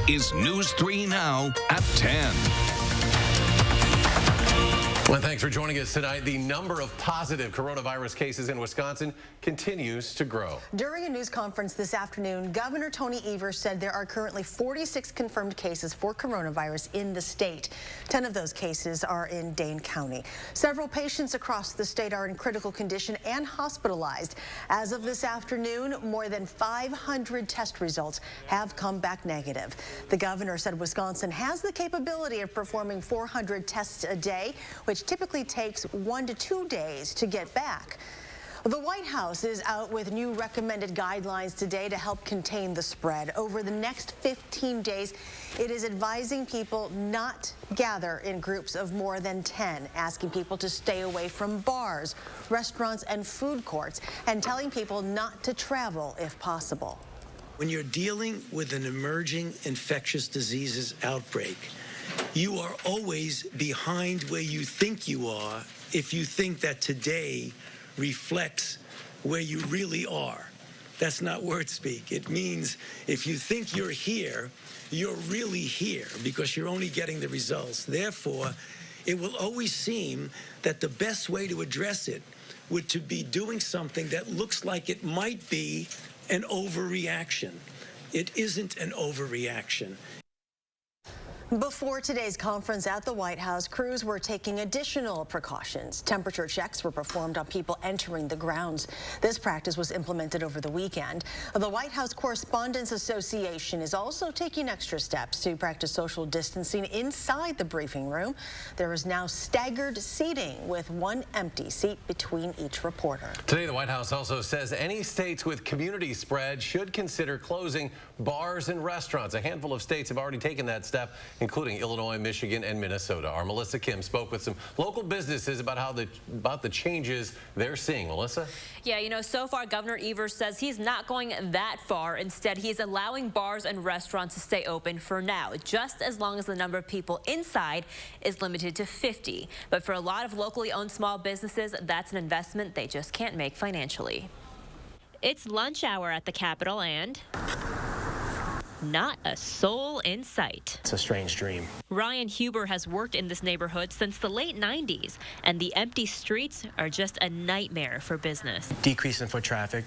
is News 3 Now at 10. Well, thanks for joining us tonight. The number of positive coronavirus cases in Wisconsin continues to grow. During a news conference this afternoon, Governor Tony Evers said there are currently 46 confirmed cases for coronavirus in the state. 10 of those cases are in Dane County. Several patients across the state are in critical condition and hospitalized. As of this afternoon, more than 500 test results have come back negative. The governor said Wisconsin has the capability of performing 400 tests a day, which typically takes 1 to 2 days to get back. The White House is out with new recommended guidelines today to help contain the spread. Over the next 15 days, it is advising people not gather in groups of more than 10, asking people to stay away from bars, restaurants, and food courts, and telling people not to travel if possible. When you're dealing with an emerging infectious diseases outbreak, you are always behind where you think you are if you think that today reflects where you really are. That's not word speak. It means if you think you're here, you're really here because you're only getting the results. Therefore, it will always seem that the best way to address it would to be doing something that looks like it might be an overreaction. It isn't an overreaction. Before today's conference at the White House, crews were taking additional precautions. Temperature checks were performed on people entering the grounds. This practice was implemented over the weekend. The White House Correspondents Association is also taking extra steps to practice social distancing inside the briefing room. There is now staggered seating with one empty seat between each reporter. Today, the White House also says any states with community spread should consider closing bars and restaurants. A handful of states have already taken that step, including Illinois, Michigan, and Minnesota. Our Melissa Kim spoke with some local businesses about the changes they're seeing. Melissa? Yeah, you know, so far Governor Evers says he's not going that far. Instead, he's allowing bars and restaurants to stay open for now, just as long as the number of people inside is limited to 50. But for a lot of locally owned small businesses, that's an investment they just can't make financially. It's lunch hour at the Capitol and not a soul in sight. It's a strange dream. Ryan Huber has worked in this neighborhood since the late 90s, and the empty streets are just a nightmare for business. Decrease in foot traffic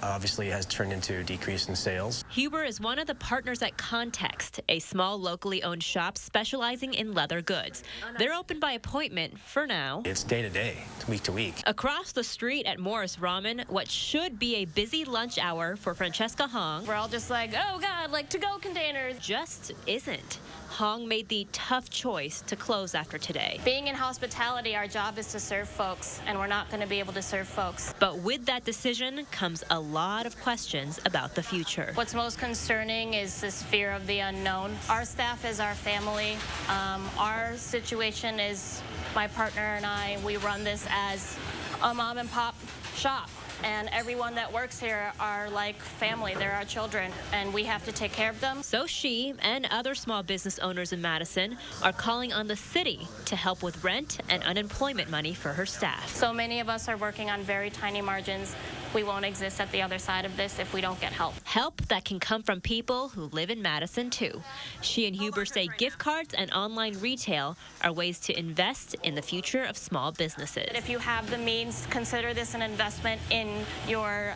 obviously has turned into a decrease in sales. Huber is one of the partners at Context, a small locally owned shop specializing in leather goods. They're open by appointment for now. It's day to day, week to week. Across the street at Morris Ramen, what should be a busy lunch hour for Francesca Hong. We're all just like, oh God, like to-go containers. Just isn't. Hong made the tough choice to close after today. Being in hospitality, our job is to serve folks, and we're not going to be able to serve folks. But with that decision comes a lot of questions about the future. What's most concerning is this fear of the unknown. Our staff is our family. Our situation is my partner and I, we run this as a mom and pop shop. And everyone that works here are like family. They're our children, and we have to take care of them. So she and other small business owners in Madison are calling on the city to help with rent and unemployment money for her staff. So many of us are working on very tiny margins. We won't exist at the other side of this if we don't get help. Help that can come from people who live in Madison, too. She and Huber say gift cards and online retail are ways to invest in the future of small businesses. If you have the means, consider this an investment in your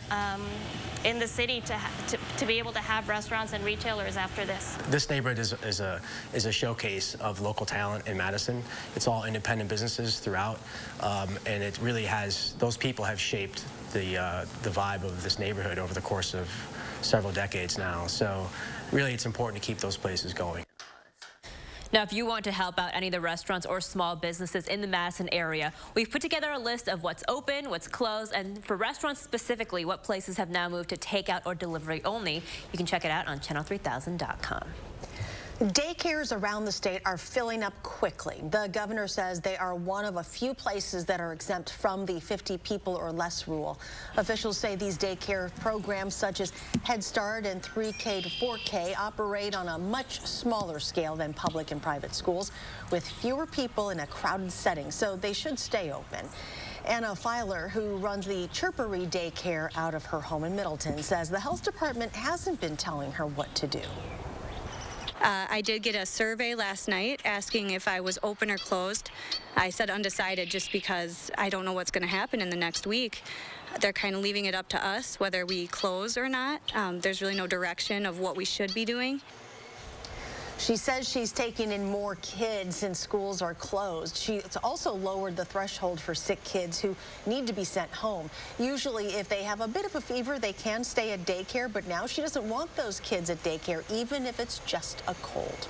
in the city to be able to have restaurants and retailers after this. This neighborhood is a showcase of local talent in Madison. It's all independent businesses throughout, and it really has, those people have shaped the vibe of this neighborhood over the course of several decades now. So really it's important to keep those places going. Now, if you want to help out any of the restaurants or small businesses in the Madison area, we've put together a list of what's open, what's closed, and for restaurants specifically, what places have now moved to takeout or delivery only. You can check it out on channel3000.com. Daycares around the state are filling up quickly. The governor says they are one of a few places that are exempt from the 50 people or less rule. Officials say these daycare programs such as Head Start and 3K to 4K operate on a much smaller scale than public and private schools with fewer people in a crowded setting, so they should stay open. Anna Filer, who runs the Chirpery Daycare out of her home in Middleton, says the health department hasn't been telling her what to do. I did get a survey last night asking if I was open or closed. I said undecided just because I don't know what's going to happen in the next week. They're kind of leaving it up to us whether we close or not. There's really no direction of what we should be doing. She says she's taking in more kids since schools are closed. She's also lowered the threshold for sick kids who need to be sent home. Usually, if they have a bit of a fever, they can stay at daycare, but now she doesn't want those kids at daycare, even if it's just a cold.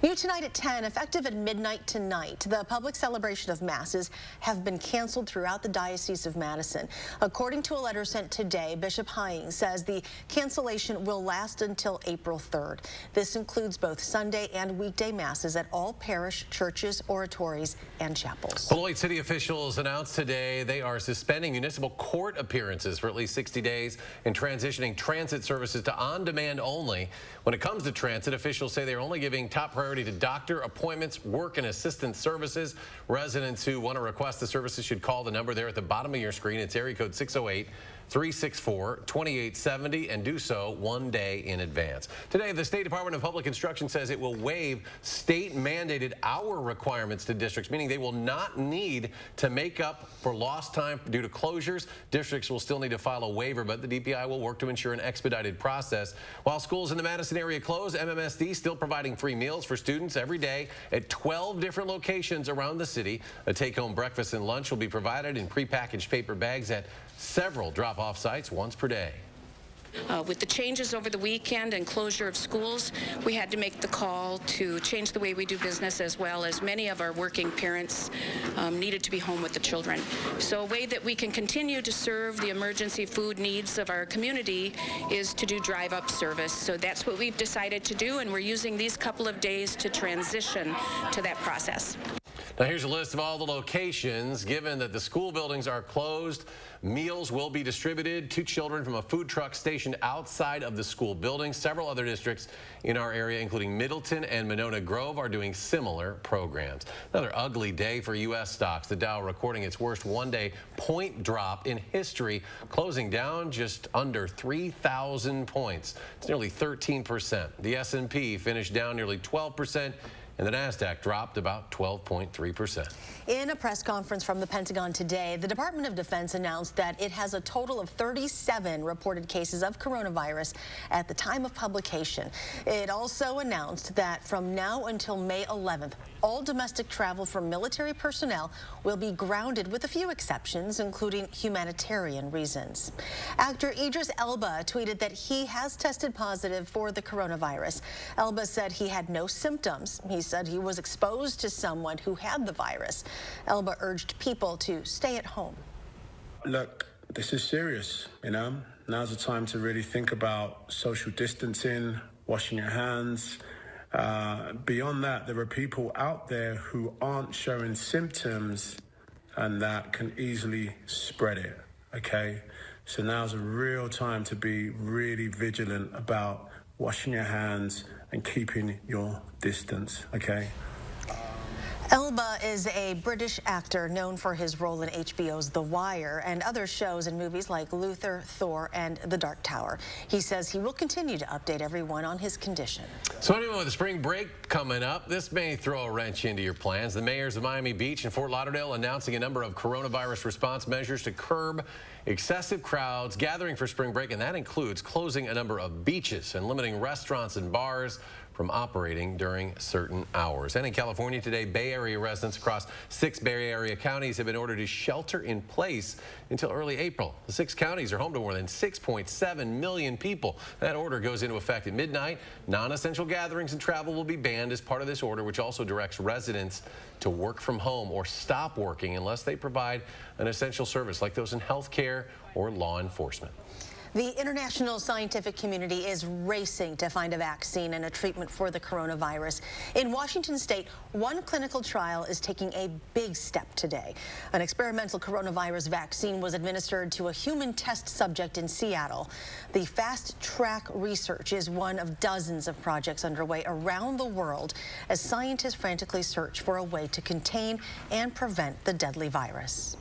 New tonight at 10, effective at midnight tonight, the public celebration of masses have been canceled throughout the Diocese of Madison. According to a letter sent today, Bishop Hying says the cancellation will last until April 3rd. This includes both Sunday and weekday masses at all parish churches, oratories, and chapels. Beloit City officials announced today they are suspending municipal court appearances for at least 60 days and transitioning transit services to on-demand only. When it comes to transit, officials say they're only giving top priority to doctor appointments, work and assistance services. Residents who want to request the services should call the number there at the bottom of your screen. It's area code 608-364-2870 and do so 1 day in advance. Today, the State Department of Public Instruction says it will waive state-mandated hour requirements to districts, meaning they will not need to make up for lost time due to closures. Districts will still need to file a waiver, but the DPI will work to ensure an expedited process. While schools in the Madison area close, MMSD still providing free meals for students every day at 12 different locations around the city. A take-home breakfast and lunch will be provided in prepackaged paper bags at several drop-off sites once per day. With the changes over the weekend and closure of schools, we had to make the call to change the way we do business, as well as many of our working parents needed to be home with the children. So a way that we can continue to serve the emergency food needs of our community is to do drive-up service. So that's what we've decided to do, and we're using these couple of days to transition to that process. Now here's a list of all the locations. Given that the school buildings are closed, meals will be distributed to children from a food truck stationed outside of the school building. Several other districts in our area, including Middleton and Monona Grove, are doing similar programs. Another ugly day for U.S. stocks. The Dow recording its worst one-day point drop in history, closing down just under 3,000 points. It's nearly 13%. The S&P finished down nearly 12%. And the NASDAQ dropped about 12.3%. In a press conference from the Pentagon today, the Department of Defense announced that it has a total of 37 reported cases of coronavirus at the time of publication. It also announced that from now until May 11th, all domestic travel for military personnel will be grounded with a few exceptions, including humanitarian reasons. Actor Idris Elba tweeted that he has tested positive for the coronavirus. Elba said he had no symptoms. He said he was exposed to someone who had the virus. Elba urged people to stay at home. Look, this is serious, you know. Now's the time to really think about social distancing, washing your hands. Beyond that, there are people out there who aren't showing symptoms and that can easily spread it, okay? So now's a real time to be really vigilant about washing your hands and keeping your distance, okay? Elba is a British actor known for his role in HBO's The Wire and other shows and movies like Luther, Thor, and The Dark Tower. He says he will continue to update everyone on his condition. So anyone with a spring break coming up, this may throw a wrench into your plans. The mayors of Miami Beach and Fort Lauderdale announcing a number of coronavirus response measures to curb excessive crowds gathering for spring break, and that includes closing a number of beaches and limiting restaurants and bars from operating during certain hours. And in California today, Bay Area residents across 6 Bay Area counties have been ordered to shelter in place until early April. The 6 counties are home to more than 6.7 million people. That order goes into effect at midnight. Non-essential gatherings and travel will be banned as part of this order, which also directs residents to work from home or stop working unless they provide an essential service like those in healthcare or law enforcement. The international scientific community is racing to find a vaccine and a treatment for the coronavirus. In Washington state, one clinical trial is taking a big step today. An experimental coronavirus vaccine was administered to a human test subject in Seattle. The fast track research is one of dozens of projects underway around the world as scientists frantically search for a way to contain and prevent the deadly virus.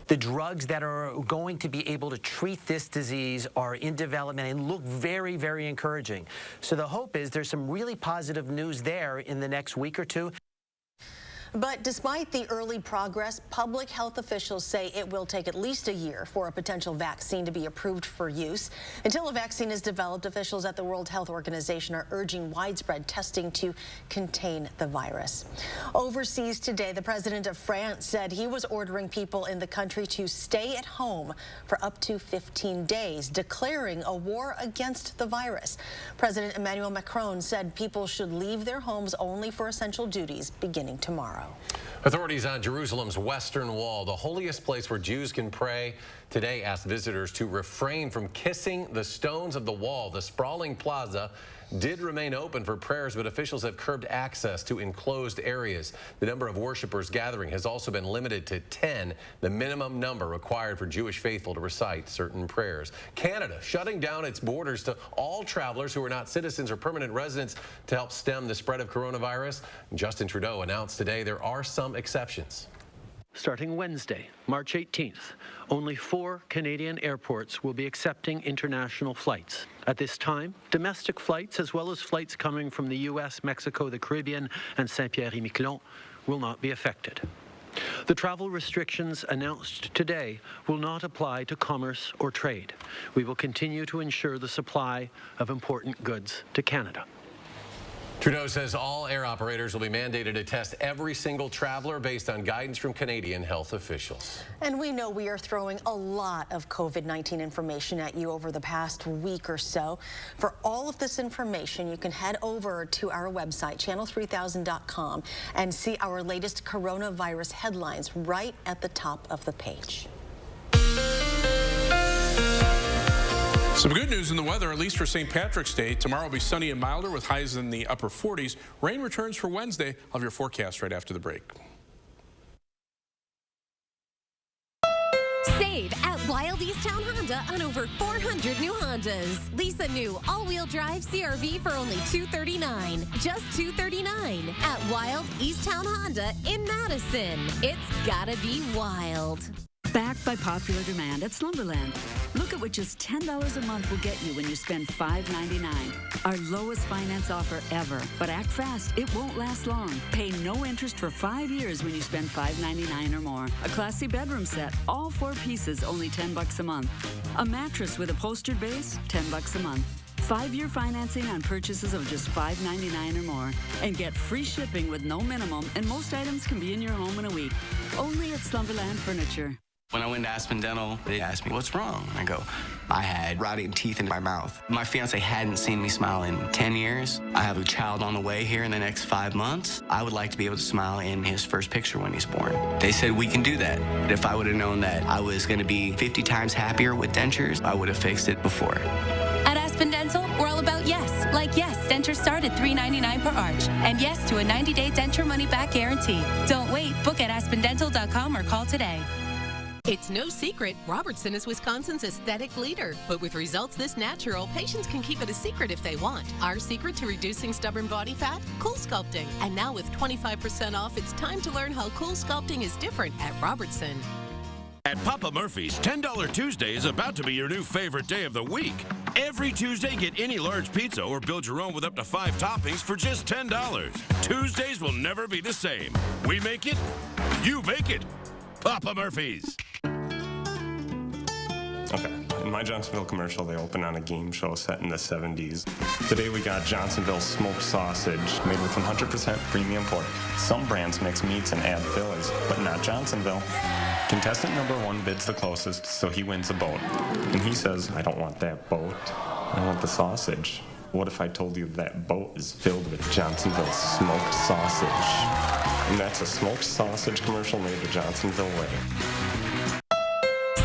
The drugs that are going to be able to treat this disease are in development and look very, very encouraging. So the hope is there's some really positive news there in the next week or two. But despite the early progress, public health officials say it will take at least a year for a potential vaccine to be approved for use. Until a vaccine is developed, officials at the World Health Organization are urging widespread testing to contain the virus. Overseas today, the president of France said he was ordering people in the country to stay at home for up to 15 days, declaring a war against the virus. President Emmanuel Macron said people should leave their homes only for essential duties beginning tomorrow. Authorities on Jerusalem's Western Wall, the holiest place where Jews can pray, today asked visitors to refrain from kissing the stones of the wall. The sprawling plaza did remain open for prayers, but officials have curbed access to enclosed areas. The number of worshipers gathering has also been limited to 10, the minimum number required for Jewish faithful to recite certain prayers. Canada shutting down its borders to all travelers who are not citizens or permanent residents to help stem the spread of coronavirus. Justin Trudeau announced today there are some exceptions. Starting Wednesday, March 18th, only 4 Canadian airports will be accepting international flights. At this time, domestic flights, as well as flights coming from the U.S., Mexico, the Caribbean, and Saint-Pierre-et-Miquelon, will not be affected. The travel restrictions announced today will not apply to commerce or trade. We will continue to ensure the supply of important goods to Canada. Trudeau says all air operators will be mandated to test every single traveler based on guidance from Canadian health officials. And we know we are throwing a lot of COVID-19 information at you over the past week or so. For all of this information, you can head over to our website, channel3000.com, and see our latest coronavirus headlines right at the top of the page. Some good news in the weather, at least for St. Patrick's Day. Tomorrow will be sunny and milder with highs in the upper 40s. Rain returns for Wednesday. I'll have your forecast right after the break. Save at Wild Easttown Honda on over 400 new Hondas. Lease a new all-wheel drive CR-V for only $239. Just $239 at Wild Easttown Honda in Madison. It's gotta be wild. Backed by popular demand at Slumberland. Look at what just $10 a month will get you when you spend $5.99. Our lowest finance offer ever. But act fast, it won't last long. Pay no interest for 5 years when you spend $5.99 or more. A classy bedroom set, all 4 pieces, only $10 a month. A mattress with a upholstered base, $10 a month. 5-year financing on purchases of just $5.99 or more. And get free shipping with no minimum, and most items can be in your home in a week. Only at Slumberland Furniture. When I went to Aspen Dental, they asked me, what's wrong? I go, I had rotting teeth in my mouth. My fiance hadn't seen me smile in 10 years. I have a child on the way here in the next 5 months. I would like to be able to smile in his first picture when he's born. They said we can do that. If I would have known that I was going to be 50 times happier with dentures, I would have fixed it before. At Aspen Dental, we're all about yes. Like yes, dentures start at $3.99 per arch. And yes to a 90-day denture money-back guarantee. Don't wait. Book at aspendental.com or call today. It's no secret, Robertson is Wisconsin's aesthetic leader. But with results this natural, patients can keep it a secret if they want. Our secret to reducing stubborn body fat? Cool Sculpting. And now with 25% off, it's time to learn how Cool Sculpting is different at Robertson. At Papa Murphy's, $10 Tuesday is about to be your new favorite day of the week. Every Tuesday, get any large pizza or build your own with up to 5 toppings for just $10. Tuesdays will never be the same. We make it, you make it. Papa Murphy's. Okay, in my Johnsonville commercial, they opened on a game show set in the 70s. Today we got Johnsonville smoked sausage made with 100% premium pork. Some brands mix meats and add fillers, but not Johnsonville. Contestant number 1 bids the closest, so he wins a boat. And he says, I don't want that boat, I want the sausage. What if I told you that boat is filled with Johnsonville smoked sausage? And that's a smoked sausage commercial made the Johnsonville way.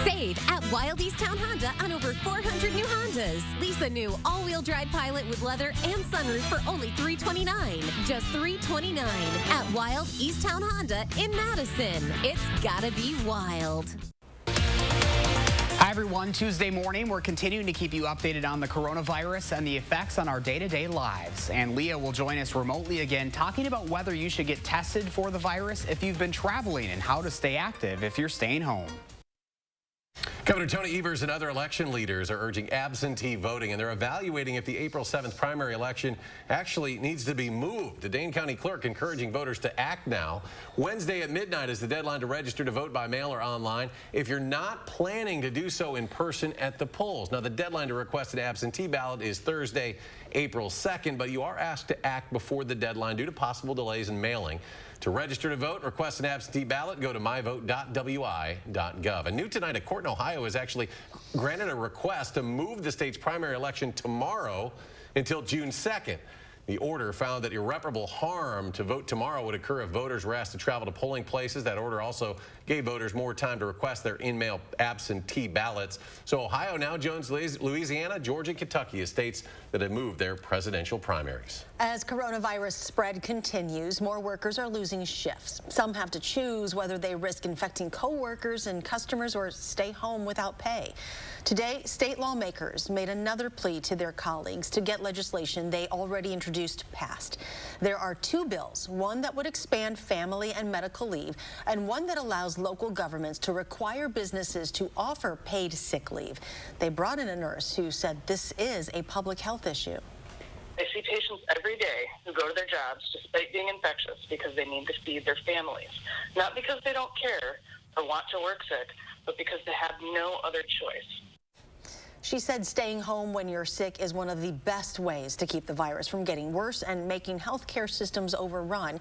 Save at Wild Easttown Honda on over 400 new Hondas. Lease a new all-wheel drive Pilot with leather and sunroof for only $329. Just $329 at Wild Easttown Honda in Madison. It's gotta be wild. Hi, everyone. Tuesday morning, we're continuing to keep you updated on the coronavirus and the effects on our day-to-day lives. And Leah will join us remotely again, talking about whether you should get tested for the virus if you've been traveling and how to stay active if you're staying home. Governor Tony Evers and other election leaders are urging absentee voting, and they're evaluating if the April 7th primary election actually needs to be moved. The Dane County Clerk encouraging voters to act now. Wednesday at midnight is the deadline to register to vote by mail or online if you're not planning to do so in person at the polls. Now, the deadline to request an absentee ballot is Thursday, April 2nd, but you are asked to act before the deadline due to possible delays in mailing. To register to vote, request an absentee ballot, go to myvote.wi.gov. And new tonight, a court in Ohio has actually granted a request to move the state's primary election tomorrow until June 2nd. The order found that irreparable harm to vote tomorrow would occur if voters were asked to travel to polling places. That order also gave voters more time to request their in-mail absentee ballots. So Ohio now joins Louisiana, Georgia, and Kentucky as states that have moved their presidential primaries. As coronavirus spread continues, more workers are losing shifts. Some have to choose whether they risk infecting co-workers and customers or stay home without pay. Today, state lawmakers made another plea to their colleagues to get legislation they already introduced passed. There are two bills, one that would expand family and medical leave, and one that allows local governments to require businesses to offer paid sick leave. They brought in a nurse who said this is a public health issue. I see patients every day who go to their jobs despite being infectious because they need to feed their families. Not because they don't care or want to work sick, but because they have no other choice. She said staying home when you're sick is one of the best ways to keep the virus from getting worse and making healthcare systems overrun.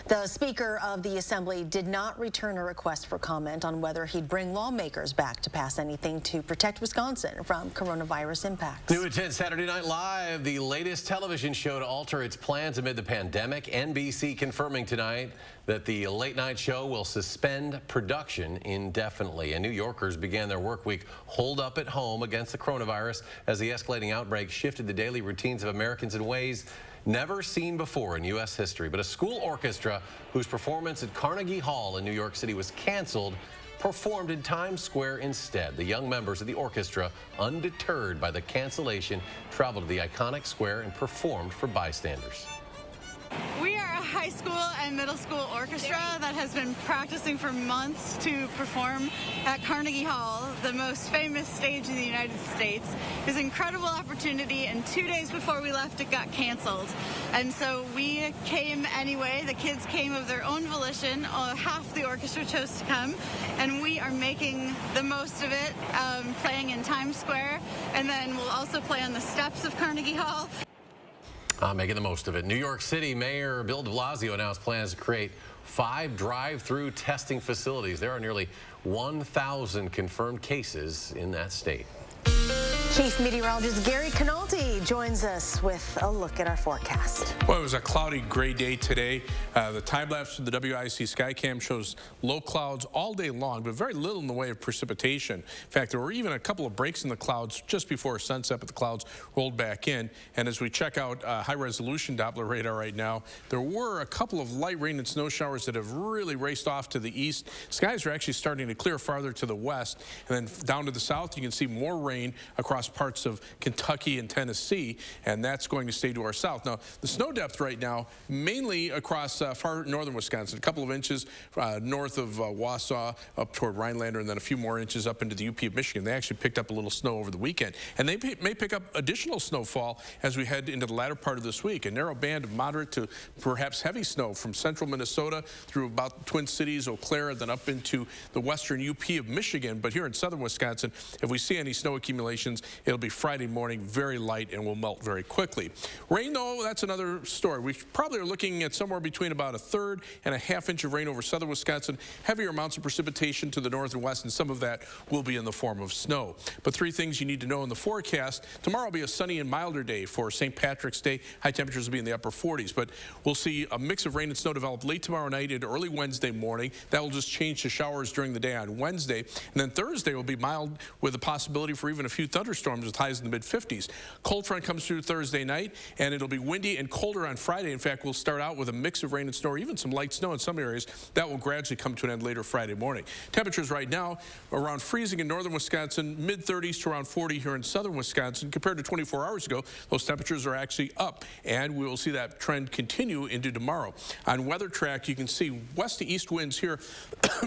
The Speaker of the Assembly did not return a request for comment on whether he'd bring lawmakers back to pass anything to protect Wisconsin from coronavirus impacts. New at 10 Saturday Night Live, the latest television show to alter its plans amid the pandemic. NBC confirming tonight that the late-night show will suspend production indefinitely. And New Yorkers began their work week holed up at home against the coronavirus as the escalating outbreak shifted the daily routines of Americans in ways never seen before in U.S. history. But a school orchestra whose performance at Carnegie Hall in New York City was canceled performed in Times Square instead. The young members of the orchestra, undeterred by the cancellation, traveled to the iconic square and performed for bystanders. We are a high school and middle school orchestra that has been practicing for months to perform at Carnegie Hall, the most famous stage in the United States. It was an incredible opportunity, and 2 days before we left, it got canceled. And so we came anyway. The kids came of their own volition. Half the orchestra chose to come, and we are making the most of it, playing in Times Square, and then we'll also play on the steps of Carnegie Hall. Making the most of it. New York City Mayor Bill de Blasio announced plans to create 5 drive-through testing facilities. There are nearly 1,000 confirmed cases in that state. Chief Meteorologist Gary Canaldi joins us with a look at our forecast. Well, it was a cloudy, gray day today. The time-lapse from the WIC Skycam shows low clouds all day long, but very little in the way of precipitation. In fact, there were even a couple of breaks in the clouds just before sunset, but the clouds rolled back in. And as we check out high-resolution Doppler radar right now, there were a couple of light rain and snow showers that have really raced off to the east. Skies are actually starting to clear farther to the west. And then down to the south, you can see more rain across parts of Kentucky and Tennessee, and that's going to stay to our south. Now, the snow depth right now, mainly across far northern Wisconsin, a couple of inches north of Wausau up toward Rhinelander, and then a few more inches up into the UP of Michigan. They actually picked up a little snow over the weekend, and they may pick up additional snowfall as we head into the latter part of this week. A narrow band of moderate to perhaps heavy snow from central Minnesota through about Twin Cities, Eau Claire, then up into the western UP of Michigan. But here in southern Wisconsin, if we see any snow accumulations, it'll be Friday morning, very light, and will melt very quickly. Rain, though, that's another story. We probably are looking at somewhere between about 1/3 and a 1/2 inch of rain over southern Wisconsin, heavier amounts of precipitation to the north and west, and some of that will be in the form of snow. But 3 things you need to know in the forecast. Tomorrow will be a sunny and milder day for St. Patrick's Day. High temperatures will be in the upper 40s, but we'll see a mix of rain and snow develop late tomorrow night into early Wednesday morning. That will just change to showers during the day on Wednesday. And then Thursday will be mild with a possibility for even a few thunderstorms thunderstorms with highs in the mid-50s. Cold front comes through Thursday night, and it'll be windy and colder on Friday. In fact, we'll start out with a mix of rain and snow, or even some light snow in some areas. That will gradually come to an end later Friday morning. Temperatures right now around freezing in northern Wisconsin, mid-30s to around 40 here in southern Wisconsin. Compared to 24 hours ago, those temperatures are actually up, and we will see that trend continue into tomorrow. On weather track, you can see west to east winds here,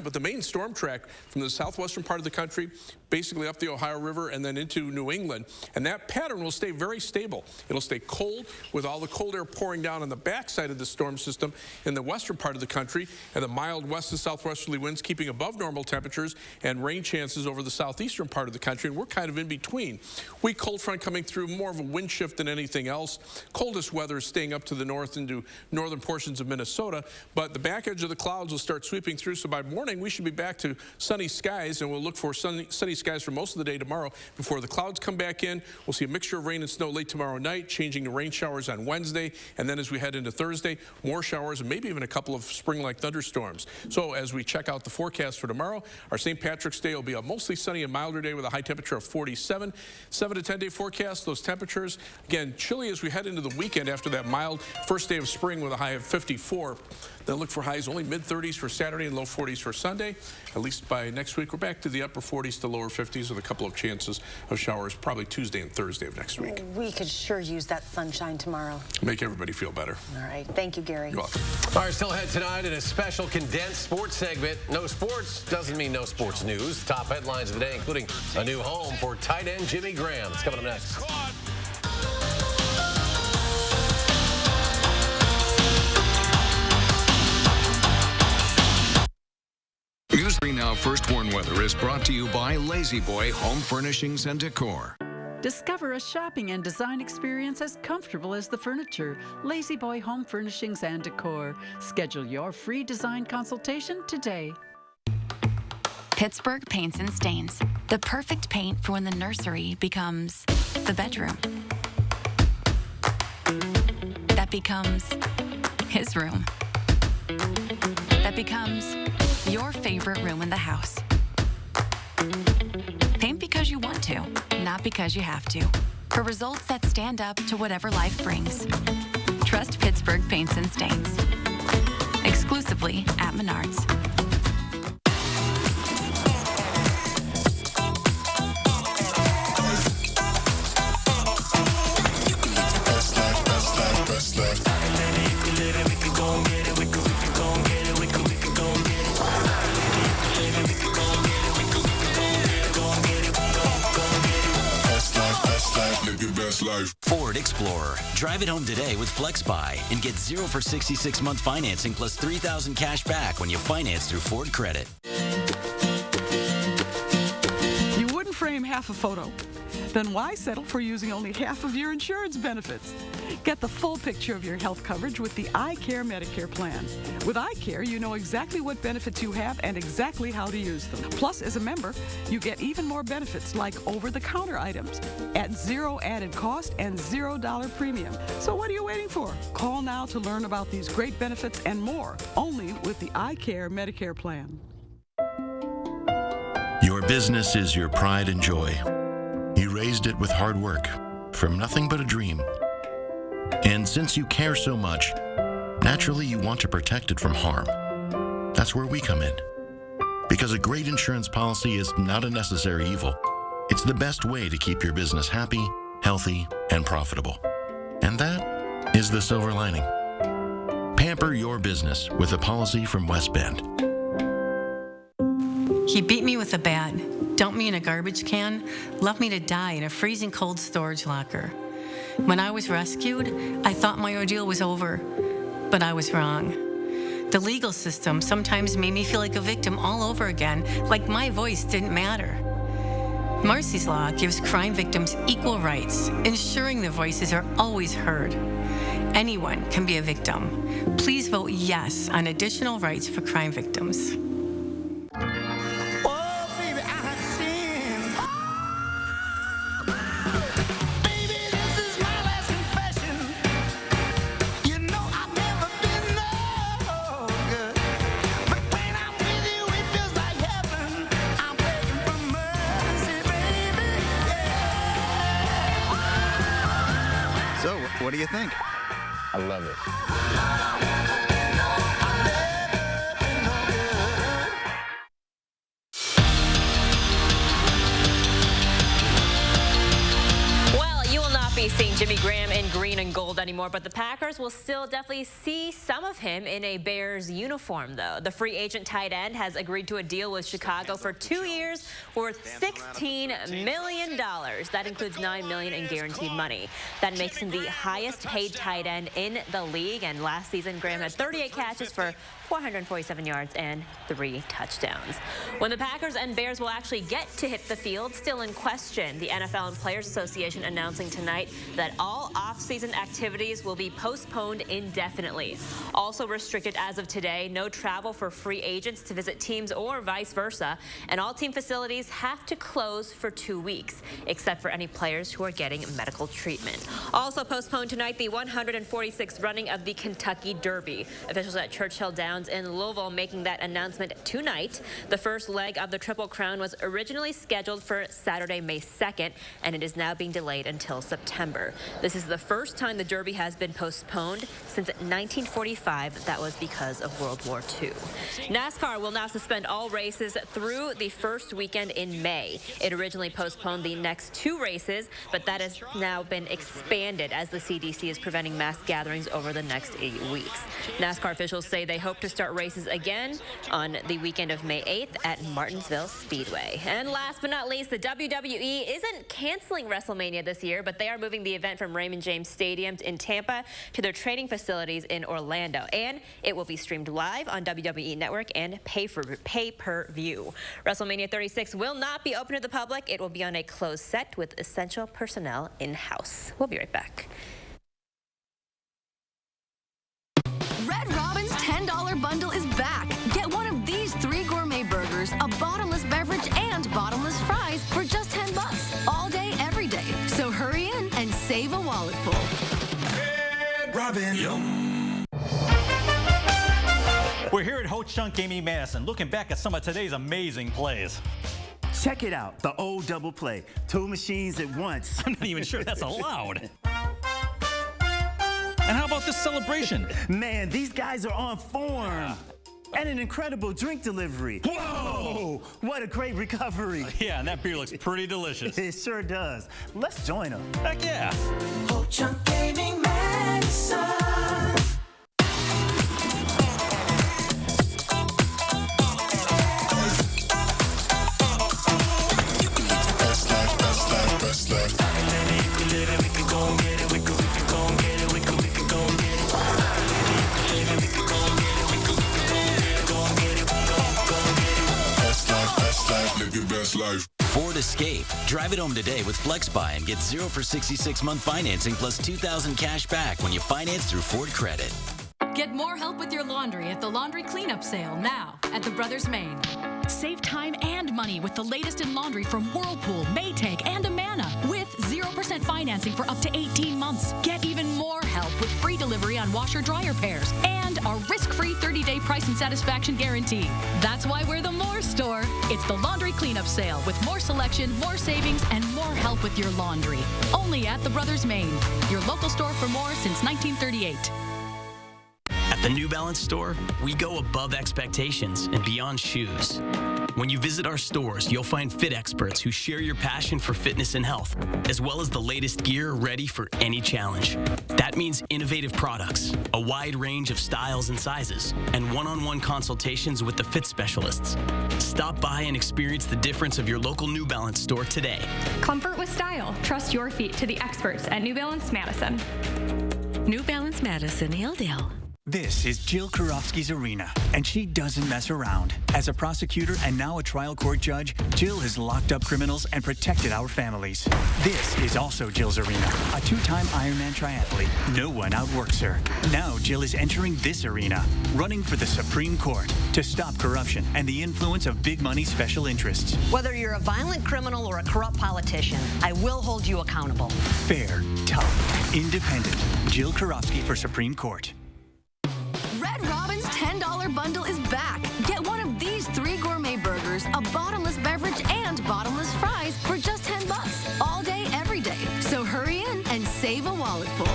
but the main storm track from the southwestern part of the country, basically up the Ohio River and then into New England, and that pattern will stay very stable. It'll stay cold with all the cold air pouring down on the backside of the storm system in the western part of the country, and the mild west and southwesterly winds keeping above normal temperatures and rain chances over the southeastern part of the country, and we're kind of in between. Weak cold front coming through, more of a wind shift than anything else. Coldest weather is staying up to the north into northern portions of Minnesota, but the back edge of the clouds will start sweeping through, so by morning we should be back to sunny skies, and we'll look for sunny skies for most of the day tomorrow before the clouds come back in. We'll see a mixture of rain and snow late tomorrow night, changing to rain showers on Wednesday, and then as we head into Thursday, more showers and maybe even a couple of spring-like thunderstorms. So as we check out the forecast for tomorrow, our St. Patrick's Day will be a mostly sunny and milder day with a high temperature of 47. 7 to 10 day forecast, those temperatures, again, chilly as we head into the weekend after that mild first day of spring with a high of 54. Then look for highs only mid-30s for Saturday and low 40s for Sunday. At least by next week, we're back to the upper 40s to lower 50s with a couple of chances of showers probably Tuesday and Thursday of next week. We could sure use that sunshine tomorrow. Make everybody feel better. All right. Thank you, Gary. You're welcome. All right, still ahead tonight in a special condensed sports segment. No sports doesn't mean no sports news. Top headlines of the day, including a new home for tight end Jimmy Graham. It's coming up next. News 3 Now First Warn Weather is brought to you by Lazy Boy Home Furnishings and Decor. Discover a shopping and design experience as comfortable as the furniture. Lazy Boy Home Furnishings and Decor. Schedule your free design consultation today. Pittsburgh Paints and Stains. The perfect paint for when the nursery becomes the bedroom. That becomes his room. That becomes your favorite room in the house. Paint because you want to, not because you have to. For results that stand up to whatever life brings. Trust Pittsburgh Paints and Stains. Exclusively at Menards. Ford Explorer. Drive it home today with FlexBuy and get 0 for 66-month financing plus $3,000 cash back when you finance through Ford Credit. You wouldn't frame half a photo. Then why settle for using only half of your insurance benefits? Get the full picture of your health coverage with the iCare Medicare plan. With iCare, you know exactly what benefits you have and exactly how to use them. Plus, as a member, you get even more benefits like over-the-counter items at zero added cost and $0 premium. So what are you waiting for? Call now to learn about these great benefits and more, only with the iCare Medicare plan. Your business is your pride and joy. You raised it with hard work, from nothing but a dream. And since you care so much, naturally you want to protect it from harm. That's where we come in. Because a great insurance policy is not a necessary evil. It's the best way to keep your business happy, healthy, and profitable. And that is the silver lining. Pamper your business with a policy from West Bend. He beat me with a bat, dumped me in a garbage can, left me to die in a freezing cold storage locker. When I was rescued, I thought my ordeal was over, but I was wrong. The legal system sometimes made me feel like a victim all over again, like my voice didn't matter. Marcy's Law gives crime victims equal rights, ensuring their voices are always heard. Anyone can be a victim. Please vote yes on additional rights for crime victims. think? I love it. Be seeing Jimmy Graham in green and gold anymore, but the Packers will still definitely see some of him in a Bears uniform, though. The free agent tight end has agreed to a deal with Chicago for 2 years worth $16 million. That includes $9 million in guaranteed money. That makes him the highest paid tight end in the league, and last season Graham had 38 catches for 447 yards and 3 touchdowns. When the Packers and Bears will actually get to hit the field, still in question. The NFL and Players Association announcing tonight that all off-season activities will be postponed indefinitely. Also restricted as of today, no travel for free agents to visit teams or vice versa, and all team facilities have to close for 2 weeks, except for any players who are getting medical treatment. Also postponed tonight, the 146th running of the Kentucky Derby. Officials at Churchill Downs in Louisville making that announcement tonight. The first leg of the Triple Crown was originally scheduled for Saturday, May 2nd, and it is now being delayed until September. This is the first time the Derby has been postponed since 1945. That was because of World War II. NASCAR will now suspend all races through the first weekend in May. It originally postponed the next 2 races, but that has now been expanded as the CDC is preventing mass gatherings over the next 8 weeks. NASCAR officials say they hope to start races again on the weekend of May 8th at Martinsville Speedway. And last but not least, the WWE isn't canceling WrestleMania this year, but they are moving the event from Raymond James Stadium in Tampa to their training facilities in Orlando. And it will be streamed live on WWE Network and pay-per-view. WrestleMania 36 will not be open to the public. It will be on a closed set with essential personnel in-house. We'll be right back. Red Robin's $10 bundle is back. Get one of these 3 gourmet burgers, a bottomless beverage, and bottomless fries for just $10 all day, every day. So hurry in and save a wallet full. Red Robin. Yum. We're here at Ho Chunk Gaming Madison, looking back at some of today's amazing plays. Check it out, the old double play. 2 machines at once. I'm not even sure that's allowed. And how about this celebration? Man, these guys are on form. Yeah. And an incredible drink delivery. Whoa! What a great recovery. Yeah, and that beer looks pretty delicious. It sure does. Let's join them. Heck yeah. Ho Chunk Gaming Madison. Ford Escape. Drive it home today with FlexBuy and get 0 for 66-month financing plus $2,000 cash back when you finance through Ford Credit. Get more help with your laundry at the Laundry Cleanup Sale now at the Brothers Maine. Save time and money with the latest in laundry from Whirlpool, Maytag, and Amana with 0% financing for up to 18 months. Get even more help with free delivery on washer-dryer pairs and our risk-free 30-day price and satisfaction guarantee. That's why we're the More Store. It's the Laundry Cleanup Sale with more selection, more savings, and more help with your laundry. Only at the Brothers Maine, your local store for more since 1938. At the New Balance store, we go above expectations and beyond shoes. When you visit our stores, you'll find fit experts who share your passion for fitness and health, as well as the latest gear ready for any challenge. That means innovative products, a wide range of styles and sizes, and one-on-one consultations with the fit specialists. Stop by and experience the difference of your local New Balance store today. Comfort with style. Trust your feet to the experts at New Balance Madison. New Balance Madison, Hilldale. This is Jill Karofsky's arena, and she doesn't mess around. As a prosecutor and now a trial court judge, Jill has locked up criminals and protected our families. This is also Jill's arena, a 2-time Ironman triathlete. No one outworks her. Now Jill is entering this arena, running for the Supreme Court to stop corruption and the influence of big money special interests. Whether you're a violent criminal or a corrupt politician, I will hold you accountable. Fair, tough, independent. Jill Karofsky for Supreme Court. Red Robin's $10 bundle is back. Get one of these 3 gourmet burgers, a bottomless beverage, and bottomless fries for just $10 all day, every day. So hurry in and save a wallet full.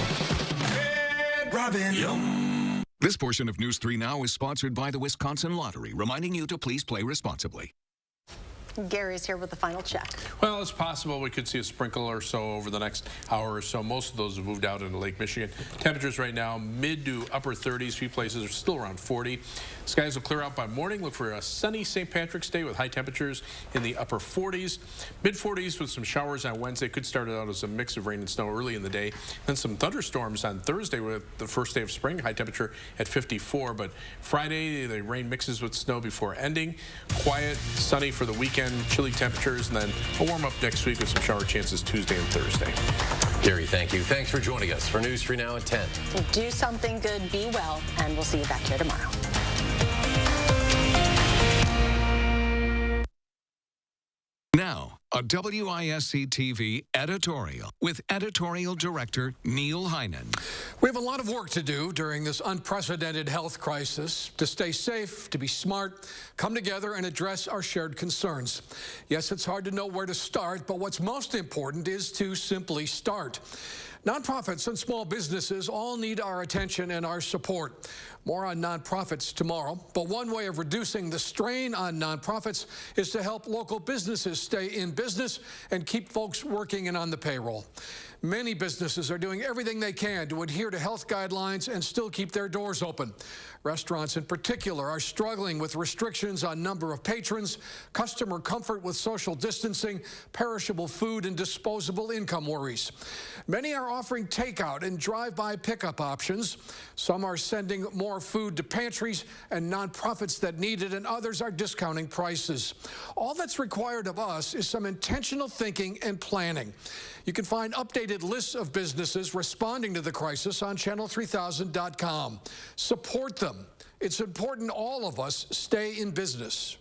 This portion of News 3 Now is sponsored by the Wisconsin Lottery, reminding you to please play responsibly. Gary's here with the final check. Well, it's possible we could see a sprinkle or so over the next hour or so. Most of those have moved out into Lake Michigan. Temperatures right now, mid to upper 30s. A few places are still around 40. Skies will clear out by morning. Look for a sunny St. Patrick's Day with high temperatures in the upper 40s. Mid 40s with some showers on Wednesday. Could start out as a mix of rain and snow early in the day. Then some thunderstorms on Thursday with the first day of spring. High temperature at 54. But Friday, the rain mixes with snow before ending. Quiet, sunny for the weekend. Chilly temperatures, and then a warm up next week with some shower chances Tuesday and Thursday. Gary, thank you. Thanks for joining us for News 3 Now at 10. Do something good, be well, and we'll see you back here tomorrow. Now, a WISC-TV editorial with editorial director Neil Heinen. We have a lot of work to do during this unprecedented health crisis to stay safe, to be smart, come together and address our shared concerns. Yes, it's hard to know where to start, but what's most important is to simply start. Nonprofits and small businesses all need our attention and our support. More on nonprofits tomorrow, but one way of reducing the strain on nonprofits is to help local businesses stay in business and keep folks working and on the payroll. Many businesses are doing everything they can to adhere to health guidelines and still keep their doors open. Restaurants in particular are struggling with restrictions on number of patrons, customer comfort with social distancing, perishable food, and disposable income worries. Many are offering takeout and drive-by pickup options. Some are sending more food to pantries and nonprofits that need it, and others are discounting prices. All that's required of us is some intentional thinking and planning. You can find updated lists of businesses responding to the crisis on channel3000.com. Support them. It's important all of us stay in business.